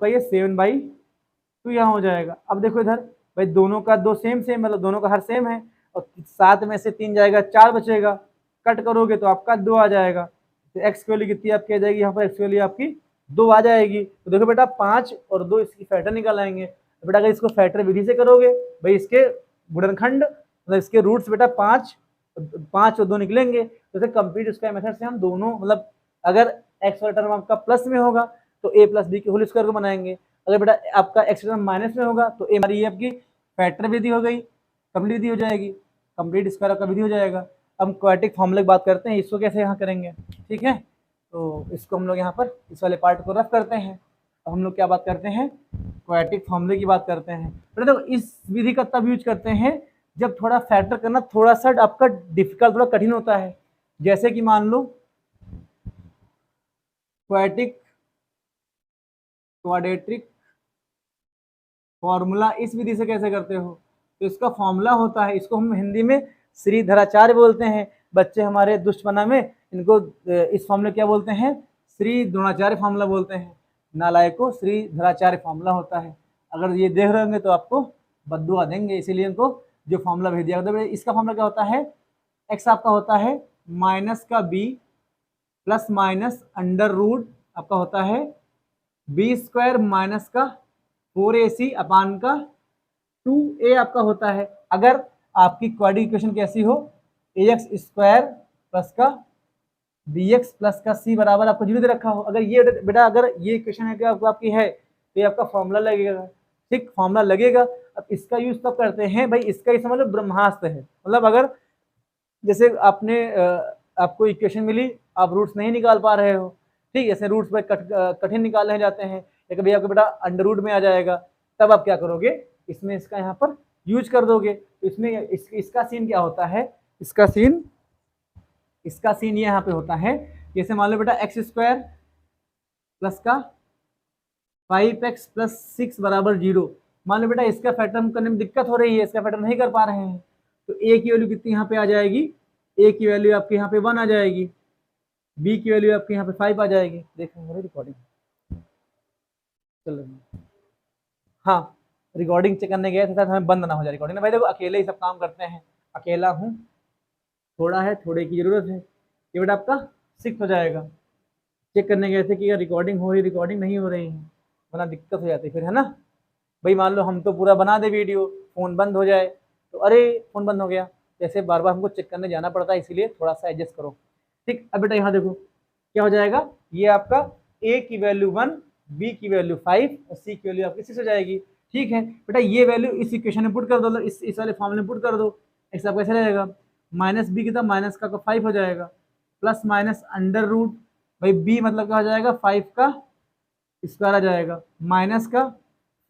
ये 7/2 यहाँ हो जाएगा। अब देखो इधर भाई दोनों का दो सेम मतलब दोनों का हर सेम है, और 7 में से 3 जाएगा 4 बचेगा, कट करोगे तो आपका 2 आ जाएगा। तो एक्स की वैल्यू कितनी आपकी आ जाएगी, यहाँ पर एक्स की वैल्यू आपकी 2 आ जाएगी। तो देखो बेटा 5 और 2 इसकी फैक्टर निकाल आएंगे। तो बेटा अगर इसको फैक्टर विधि से करोगे, भाई इसके गुणनखंड मतलब इसके रूट्स बेटा 5 और 2 निकलेंगे, तो कंप्लीट स्क्वायर मेथड से हम दोनों मतलब अगर एक्स वाला टर्म आपका प्लस में होगा तो a प्लस बी के होल स्क्वायर को बनाएंगे, अगर बेटा आपका एक्स टर्म माइनस में होगा तो a हमारी ये आपकी फैक्टर विधि हो गई, कंप्लीट विधि हो जाएगी, कंप्लीट स्क्वायर का विधि हो जाएगा। अब हम क्वाड्रेटिक फॉर्मूले की बात करते हैं, इसको कैसे यहाँ करेंगे, ठीक है। तो इसको हम लोग यहाँ पर इस वाले पार्ट को रफ करते हैं। अब हम लोग क्या बात करते हैं, क्वाड्रेटिक फॉर्मूले की बात करते हैं। बेटा तो इस विधि का तब यूज करते हैं जब थोड़ा फैक्टर करना थोड़ा सा आपका डिफिकल्ट थोड़ा कठिन होता है। जैसे कि मान लो क्वाड्रेटिक फॉर्मूला इस विधि से कैसे करते हो, तो इसका फॉर्मूला होता है, इसको हम हिंदी में श्रीधराचार्य बोलते हैं। बच्चे हमारे दुष्टपना में इनको इस फॉर्मूले क्या बोलते हैं, श्री द्रोणाचार्य फॉर्मूला बोलते हैं, नालायकों श्री धराचार्य फॉर्मूला होता है। अगर ये देख रहे होंगे तो आपको बद्दुआ देंगे, इसीलिए इनको जो फॉर्मूला भेज दिया। तो इसका फॉर्मूला क्या होता है, एक्स आपका होता है माइनस का b plus minus under root आपका होता है बी स्क्वायर माइनस का 4ac अपान का 2a आपका होता है। अगर आपकी क्वाड्रेटिक इक्वेशन कैसी हो, ax स्क्वायर प्लस का bx प्लस का c बराबर आपको 0 दे रखा हो, अगर ये बेटा अगर ये इक्वेशन है कि आपकी है तो ये आपका फॉर्मूला लगेगा, ठीक, फॉर्मूला लगेगा। अब इसका यूज कब करते हैं भाई, इसका ही समझ लो ब्रह्मास्त्र है। मतलब अगर जैसे आपने आपको इक्वेशन मिली, आप रूट्स नहीं निकाल पा रहे हो, ठीक, जैसे रूट्स भाई कठिन निकाले जाते हैं, या कभी आपको बेटा अंडर रूट में आ जाएगा, तब आप क्या करोगे, इसमें इसका यहाँ पर यूज कर दोगे। तो इसमें इसका सीन क्या होता है, इसका सीन ये यहाँ पे होता है, जैसे मान लो बेटा एक्स स्क्वायर प्लस का 5x प्लस 6 बराबर 0। मान लो बेटा इसका फैक्टर करने में दिक्कत हो रही है, इसका फैक्टर नहीं कर पा रहे हैं, तो a की वैल्यू कितनी यहाँ पे आ जाएगी, a की वैल्यू आपके यहाँ पे 1 आ जाएगी, b की वैल्यू आपके यहाँ पे 5 आ जाएगी। देखेंगे रिकॉर्डिंग, चलो हाँ रिकॉर्डिंग चेक करने गए थे, हमें बंद ना हो जाए रिकॉर्डिंग। भाई देखो अकेले ही सब काम करते हैं, अकेला हूँ, थोड़ा है, थोड़े की ज़रूरत है, ये बेटा आपका 6 हो जाएगा। चेक करने गए थे कि रिकॉर्डिंग हो रही, रिकॉर्डिंग नहीं हो रही है, वरना दिक्कत हो जाती फिर, है ना भाई। मान लो हम तो पूरा बना दे वीडियो, फ़ोन बंद हो जाए तो अरे फ़ोन बंद हो गया, जैसे बार बार हमको चेक करने जाना पड़ता है, इसीलिए थोड़ा सा एडजस्ट करो, ठीक। अब बेटा यहाँ देखो क्या हो जाएगा, ये आपका a की वैल्यू 1, b की वैल्यू 5 और c की वैल्यू आपकी 6 हो जाएगी, ठीक है बेटा। ये वैल्यू इस इक्वेशन में पुट कर दो, इस वाले फॉर्मूले में पुट कर दो, ऐसा आपका कैसे रहेगा, माइनस बी कितना, माइनस का 5 हो जाएगा, प्लस माइनस अंडर रूट, भाई b मतलब क्या हो जाएगा, 5 का स्क्वायर आ जाएगा, माइनस का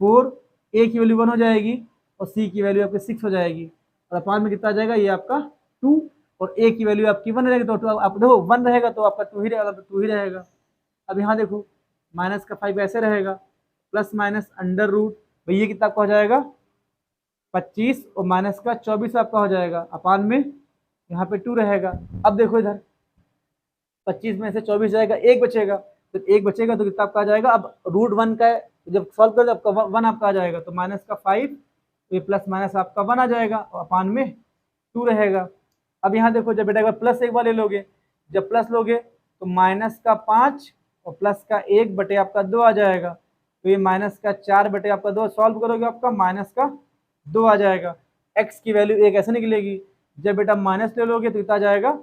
4, a की वैल्यू 1 हो जाएगी और c की वैल्यू आपकी 6 हो जाएगी, और अपान में कितना आ जाएगा, ये आपका 2, और a की वैल्यू आपकी 1 रहेगी, तो आप देखो 1 रहेगा तो आपका 2 ही रहेगा, तो 2 ही रहेगा। अब यहाँ देखो माइनस का 5 ऐसे रहेगा, प्लस माइनस अंडर रूट, भाई ये कितना आपका हो जाएगा 25 और माइनस का 24 आपका हो जाएगा, अपान में यहाँ पे 2 रहेगा। अब देखो इधर 25 में से 24 जाएगा, एक बचेगा, तो एक बचेगा तो कितना आपका आ जाएगा, अब रूट 1 का जब सॉल्व कर आपका 1 आपका आ जाएगा, तो माइनस का 5 तो ये प्लस माइनस आपका 1 आ जाएगा और अपान में 2 रहेगा। अब यहाँ देखो जब बेटा एक बार प्लस एक बार ले लोगे, जब प्लस लोगे तो माइनस का 5 और प्लस का 1 बटे आपका 2 आ जाएगा, तो ये माइनस का 4 बटे आपका 2 सॉल्व करोगे आपका माइनस का 2 आ जाएगा। एक्स की वैल्यू 1 ऐसे निकलेगी, जब बेटा माइनस ले लोगे तो कितना आ जाएगा,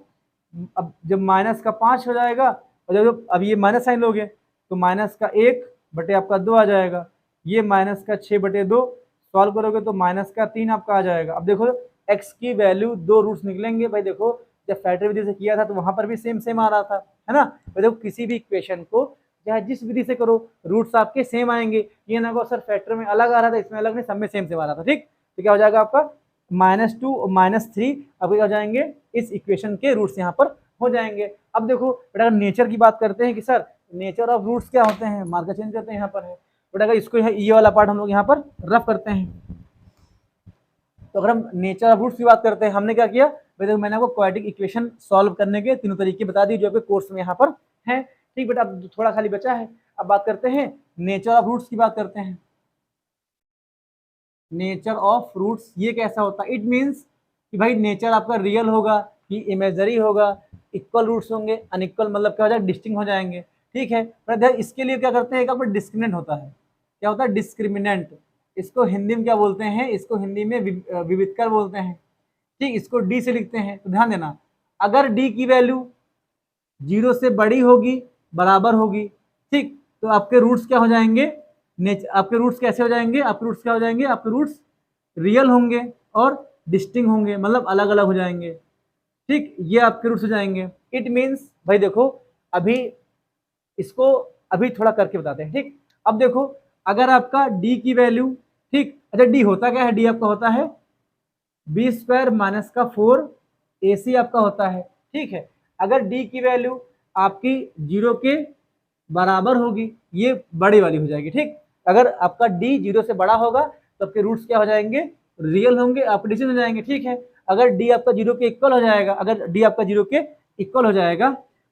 अब जब माइनस का 5 हो जाएगा और जब अब ये माइनस साइन लोगे तो माइनस का 1 बटे आपका 2 आ जाएगा, ये माइनस का 6 बटे 2 सॉल्व करोगे तो माइनस का 3 आपका आ जाएगा। अब देखो एक्स की वैल्यू 2 रूट्स निकलेंगे, भाई देखो जब फैक्टर विधि से किया था तो वहां पर भी सेम आ रहा था, है ना। भाई देखो किसी भी इक्वेशन को चाहे जिस विधि से करो रूट्स आपके सेम आएंगे, ये ना को सर फैक्टर में अलग आ रहा था, इसमें अलग नहीं, सब में सेम आ रहा था, ठीक। तो क्या हो जाएगा आपका -2 और -3 अब क्या हो जाएंगे, इस इक्वेशन के रूट्स यहाँ पर हो जाएंगे। अब देखो बेटा अगर नेचर की बात करते हैं कि सर नेचर ऑफ रूट्स क्या होते हैं, मार्कर चेंज करते हैं यहाँ पर है बेटा, अगर इसको ये वाला पार्ट हम लोग यहाँ पर रफ करते हैं, तो अगर हम नेचर ऑफ रूट्स की बात करते हैं, हमने क्या किया भाई देखो मैंने आपको क्वाड्रेटिक इक्वेशन सॉल्व करने के तीनों तरीके बता दिए जो आपके कोर्स में यहाँ पर हैं, ठीक बेटा। अब थोड़ा खाली बचा है, अब बात करते हैं नेचर ऑफ रूट्स की बात करते हैं। नेचर ऑफ रूट्स ये कैसा होता है, इट मीन्स कि भाई नेचर आपका रियल होगा कि इमेजरी होगा, इक्वल रूट्स होंगे, अनइक्वल मतलब क्या हो जाएगा, डिस्टिंक्ट हो जाएंगे, ठीक है। पर इसके लिए क्या करते हैं, एक आपका डिस्क्रिमिनेंट होता है, क्या होता है डिस्क्रिमिनेंट, इसको हिंदी में क्या बोलते हैं, इसको हिंदी में विविधकर बोलते हैं, ठीक। इसको डी से लिखते हैं, तो ध्यान देना अगर डी की वैल्यू 0 से बड़ी होगी बराबर होगी, ठीक, तो आपके रूट्स क्या हो जाएंगे, आपके रूट्स कैसे हो जाएंगे, आपके रूट्स क्या हो जाएंगे, आपके रूट्स रियल होंगे और डिस्टिंक्ट होंगे, मतलब अलग अलग हो जाएंगे, ठीक, ये आपके रूट्स हो जाएंगे। इट मीन्स भाई देखो अभी इसको अभी थोड़ा करके बताते हैं, ठीक। अब देखो अगर आपका डी की वैल्यू, ठीक, अच्छा डी होता क्या है, डी आपका होता है बी स्क्वायर माइनस का 4 AC आपका होता है, ठीक है। अगर डी की वैल्यू आपकी 0 के बराबर होगी, ये बड़ी वाली हो जाएगी, ठीक। अगर आपका डी 0 से बड़ा होगा तो आपके रूट्स क्या हो जाएंगे, रियल होंगे, आप डिस्टिंक्ट हो जाएंगे, ठीक है। अगर डी आपका 0 के इक्वल हो जाएगा, अगर डी आपका 0 के इक्वल हो जाएगा,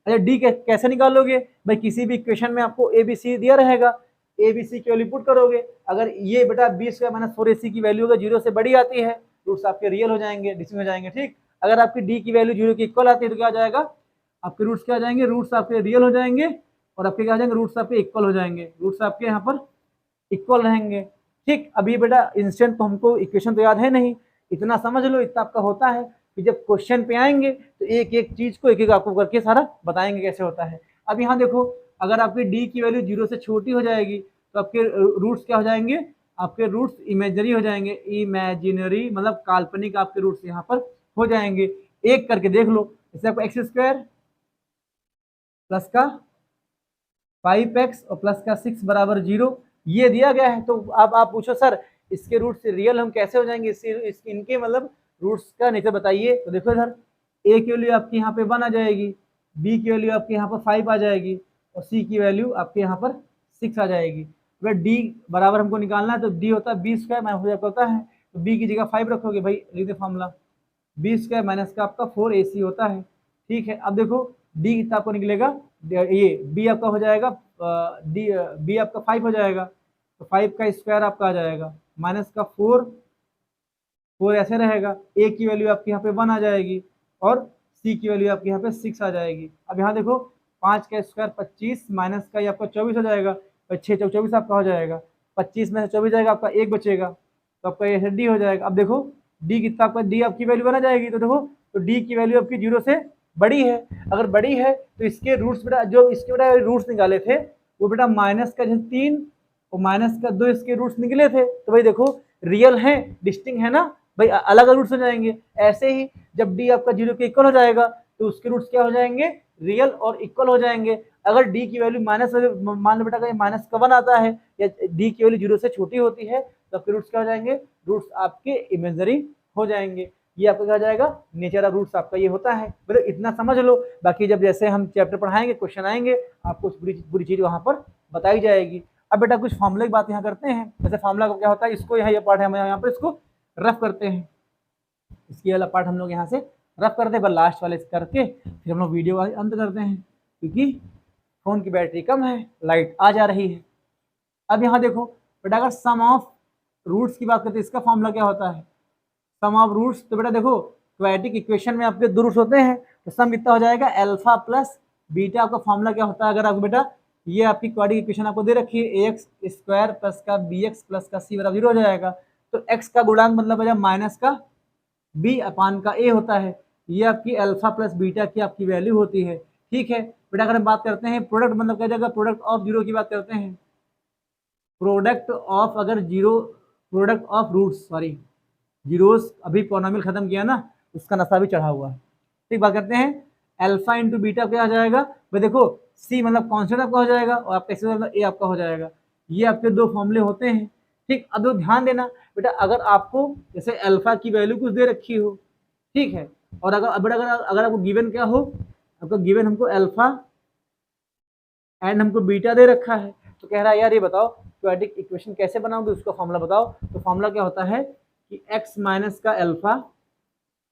अच्छा डी कैसे निकालोगे भाई, किसी भी इक्वेशन में आपको ए बी सी दिया रहेगा, ए बी सी की वैल्यू पुट करोगे, अगर ये बेटा बी स्क्वायर माइनस 4ac की वैल्यू अगर 0 से बड़ी आती है, रूट्स आपके रियल हो जाएंगे, डिस्टिंक्ट हो जाएंगे, ठीक। अगर आपकी डी की वैल्यू 0 के इक्वल आती है तो क्या आ जाएगा, आपके रूट्स क्या आ जाएंगे, रूट्स आपके रियल हो जाएंगे और आपके क्या आ जाएंगे, रूट्स आपके इक्वल हो जाएंगे, रूट्स आपके यहाँ पर इक्वल रहेंगे, ठीक। अभी बेटा इंस्टेंट तो हमको इक्वेशन तो याद है नहीं, इतना समझ लो, इतना आपका होता है कि जब क्वेश्चन पे आएंगे तो एक एक चीज को एक एक आपको करके सारा बताएंगे कैसे होता है। अब यहाँ देखो, अगर आपकी डी की वैल्यू 0 से छोटी हो जाएगी तो आपके रूट्स क्या हो जाएंगे, आपके रूट्स इमेजिनरी हो जाएंगे, इमेजिनरी मतलब काल्पनिक आपके रूट्स यहाँ पर हो जाएंगे। एक करके देख लो, जैसे आपको एक्स स्क्वायर प्लस का 5x और प्लस का 6 बराबर 0 ये दिया गया है। तो अब आप पूछो सर इसके रूट से रियल हम कैसे हो जाएंगे, इनके मतलब रूट्स का नेचर बताइए। तो देखो इधर a की वैल्यू आपकी यहाँ पे 1 आ जाएगी, b की वैल्यू आपके यहाँ पर 5 आ जाएगी और c की वैल्यू आपके यहाँ पर 6 आ जाएगी। अगर d बराबर हमको निकालना है तो d होता है b स्क्वायर माइनस होता है, तो b की जगह 5 रखोगे भाई, लिख दे फॉर्मूला, b स्क्वायर माइनस का आपका 4ac होता है, ठीक है। अब देखो d कितना आपको निकलेगा, ये b आपका हो जाएगा b आपका 5 हो जाएगा, तो 5 का स्क्वायर आपका आ जाएगा माइनस का 4 ऐसे रहेगा, a की वैल्यू आपके यहाँ पे 1 आ जाएगी और c की वैल्यू आपके यहाँ पे 6 आ जाएगी। अब यहाँ देखो 5 का स्क्वायर 25 माइनस का ये आपका 24 हो जाएगा, 6 24 आपका हो जाएगा, 25 में से 24 जाएगा आपका 1 बचेगा, तो आपका ये डी हो जाएगा। अब देखो डी कितना आपका, डी आपकी वैल्यू बना जाएगी, तो देखो तो डी की वैल्यू आपकी 0 से बड़ी है, अगर बड़ी है तो इसके रूट्स बेटा, जो इसके बेटा रूट्स निकाले थे वो बेटा माइनस का 3 और माइनस का 2 इसके रूट्स निकले थे, तो भाई देखो रियल है, डिस्टिंक्ट है ना भाई, अलग अलग रूट्स हो जाएंगे। ऐसे ही जब डी आपका 0 के इक्वल हो जाएगा तो उसके रूट्स क्या हो जाएंगे, रियल और इक्वल हो जाएंगे। अगर डी की वैल्यू माइनस, मान लो बेटा का माइनस का 1 आता है या डी की वैल्यू 0 से छोटी होती है तो आपके रूट्स क्या हो जाएंगे, रूट्स आपके इमेजिनरी हो जाएंगे। ये आपका क्या जाएगा, नेचर ऑफ रूट्स आपका ये होता है, मतलब इतना समझ लो। बाकी जब जैसे हम चैप्टर पढ़ाएंगे, क्वेश्चन आएंगे, आपको पूरी चीज वहां पर बताई जाएगी। अब बेटा कुछ फॉर्मूले की बात यहाँ करते हैं, जैसे फॉर्मूला क्या होता है, इसको यहाँ ये पार्ट है हम यहाँ पर इसको रफ करते हैं, इसकी वाला पार्ट हम लोग यहाँ से रफ करते हैं, पर लास्ट वाले करके फिर हम लोग वीडियो अंत करते हैं, क्योंकि फोन की बैटरी कम है, लाइट आ जा रही है। अब यहाँ देखो बेटा, अगर सम ऑफ रूट्स की बात करते हैं, इसका फॉर्मूला क्या होता है, सम ऑफ रूट्स, तो बेटा देखो क्वाड्रेटिक इक्वेशन में आपके 2 रूट्स होते हैं, तो सम कितना हो जाएगा, अल्फा प्लस बीटा। आपका फॉर्मूला क्या होता है, अगर आपको बेटा ये आपकी क्वाड्रेटिक इक्वेशन आपको दे रखी है, ax स्क्वायर प्लस का bx प्लस का c बराबर 0 हो जाएगा, तो x का गुणांक मतलब है माइनस का b अपान का a होता है, ये आपकी अल्फा प्लस बीटा की आपकी वैल्यू होती है, ठीक है। बेटा अगर हम बात करते हैं प्रोडक्ट, मतलब क्या जाएगा, प्रोडक्ट ऑफ 0 की बात करते हैं, प्रोडक्ट ऑफ अगर 0, product of roots, sorry zeros अभी पॉलिनोमियल खत्म किया ना, उसका नशा भी चढ़ा हुआ है, ठीक। बात करते हैं अल्फा इंटू बीटा क्या आ जाएगा भाई, देखो सी मतलब कॉन्स्टेंट आपका हो जाएगा और आपका एक्स मतलब ए आपका हो जाएगा, ये आपके 2 फॉर्मूले होते हैं, ठीक। अब तो ध्यान देना बेटा, अगर आपको जैसे अल्फा की वैल्यू कुछ दे रखी हो, ठीक है, और अगर आपको गिवन क्या हो, आपको गिवन हमको अल्फा एंड हमको बीटा दे रखा है, तो कह रहा है यार ये बताओ क्वाड्रेटिक इक्वेशन कैसे बनाओगे, उसका फॉर्मूला बताओ। तो फॉर्मूला क्या होता है कि x माइनस का अल्फा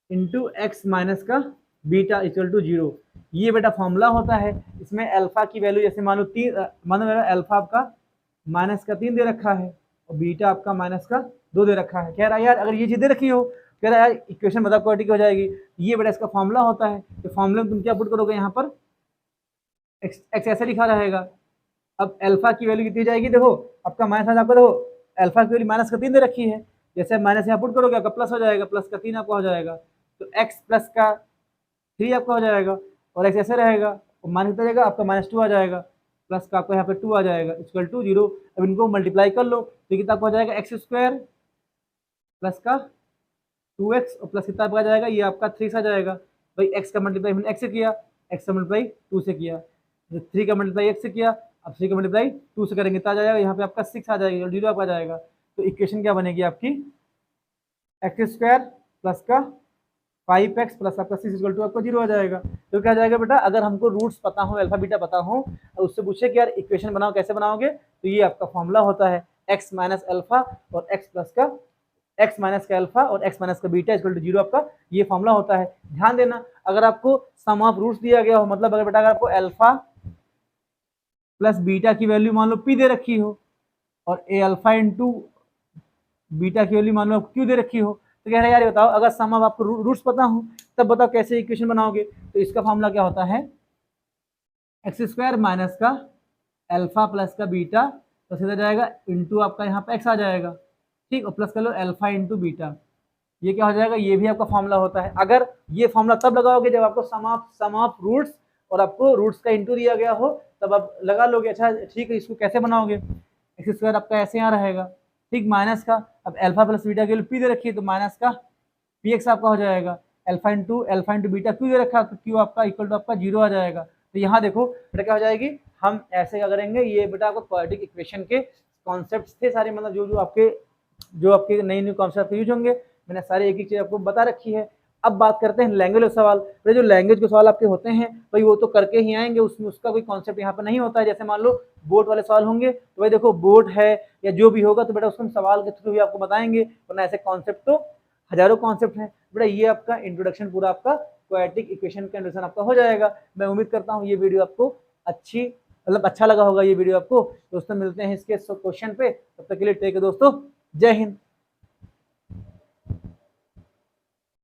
इंटू एक्स माइनस का बीटा इक्वल टू 0, ये बेटा फॉर्मूला होता है। इसमें अल्फा की वैल्यू जैसे मान लो 3, मानो मेरा अल्फा आपका माइनस का 3 दे रखा है और बीटा आपका माइनस का 2 दे रखा है, कह रहा है यार अगर ये चीज़ दे रखी हो, कह रहा है यार इक्वेशन मतलब क्वाड्रेटिक हो जाएगी, ये बेटा इसका फॉर्मूला होता है। तो फॉर्मूले में तुम क्या पुट करोगे, यहाँ पर एक्स ऐसे लिखा रहेगा। अब अल्फा की वैल्यू कितनी जाएगी, देखो आपका माइनस, आपका देखो अल्फा की वैल्यू माइनस का 3 दे रखी है, जैसे माइनस यहाँ पुट करोगे आपका प्लस हो जाएगा, प्लस का 3 आपका हो जाएगा, तो x प्लस का 3 आपका हो जाएगा और x ऐसे रहेगा और माइनस कितना जाएगा आपका -2 आ जाएगा, प्लस का आपका यहाँ पे 2 आ जाएगा इक्वल टू 0। अब इनको मल्टीप्लाई कर लो तो कितना आपका हो जाएगा, एक्स स्क्वायर प्लस का 2x और प्लस कितना आपका आ जाएगा, ये आपका 3 आ जाएगा। भाई x का मल्टीप्लाई हमने x से किया, x का मल्टीप्लाई 2 से किया, 3 का मल्टीप्लाई x से किया, अब 3 का मल्टीप्लाई 2 से करेंगे तो आ जाएगा यहाँ पे आपका 6 आ जाएगा, 0 आपका आ जाएगा। तो इक्वेशन क्या बनेगी आपकी, एक्स स्क्वायर प्लस का 5x प्लस आपका 6 इक्वल टू आपका 0 आ जाएगा। तो क्या जाएगा बेटा, अगर हमको रूट्स पता हो, अल्फा बीटा पता हो, और उससे पूछे कि यार इक्वेशन बनाओ कैसे बनाओगे, तो ये आपका फॉर्मूला होता है x माइनस अल्फा और x प्लस का एक्स माइनस का अल्फा और एक्स माइनस का बीटा इक्वल टू 0 आपका ये फॉर्मूला होता है। ध्यान देना, अगर आपको सम ऑफ रूट्स दिया गया हो, मतलब अगर बेटा अगर आपको अल्फा प्लस बीटा की वैल्यू मान लो पी दे रखी हो और ए अल्फा इंटू बीटा की वैल्यू मान लो क्यू दे रखी हो, तो कह रहे हैं यार ये बताओ अगर सम ऑफ आपको रूट्स पता हो तब बताओ कैसे इक्वेशन बनाओगे। तो इसका फॉर्मूला क्या होता है, एक्स स्क्वायर माइनस का अल्फा प्लस का बीटा तो सीधा जाएगा इंटू आपका यहाँ पे एक्स आ जाएगा, ठीक, और प्लस कर लो अल्फा इंटू बीटा, ये क्या हो जाएगा, ये भी आपका फॉर्मूला होता है। अगर ये फॉर्मूला तब लगाओगे जब आपको सम ऑफ रूट्स और आपको रूट्स का इंटू दिया गया हो, तब आप लगा लोगे। अच्छा ठीक है, इसको कैसे बनाओगे, एक्स स्क्वायर आपका ऐसे यहाँ रहेगा, ठीक, माइनस का अब अल्फा प्लस बीटा के लिए पी दे रखी है तो माइनस का पी एक्स आपका हो जाएगा, अल्फा इंटू बीटा क्यू दे रखा तो क्यू आपका इक्वल टू आपका 0 आ जाएगा। तो यहाँ देखो बेटा क्या हो जाएगी, हम ऐसे क्या करेंगे, ये बेटा आपको क्वाड्रेटिक इक्वेशन के कॉन्सेप्ट थे सारे, मतलब जो आपके नए न्यू कॉन्सेप्ट यूज होंगे, मैंने सारी एक एक चीज आपको बता रखी है। अब बात करते हैं लैंग्वेज के सवाल। तो जो लैंग्वेज के सवाल आपके होते हैं भाई वो तो करके ही आएंगे, उसमें उसका कोई कॉन्सेप्ट यहाँ पर नहीं होता है। जैसे मान लो बोर्ड वाले सवाल होंगे तो भाई देखो बोर्ड है या जो भी होगा तो बेटा उसको हम सवाल के थ्रू भी आपको बताएंगे, वरना ऐसे कॉन्सेप्ट तो हजारों कॉन्सेप्ट हैं। बेटा ये आपका इंट्रोडक्शन पूरा आपका क्वाड्रेटिक इक्वेशन का इंट्रोडक्शन आपका हो जाएगा। मैं उम्मीद करता हूँ ये वीडियो आपको अच्छा लगा होगा ये वीडियो आपको। दोस्तों मिलते हैं इसके क्वेश्चन पे, तब तक के लिए टेक केयर दोस्तों, जय हिंद।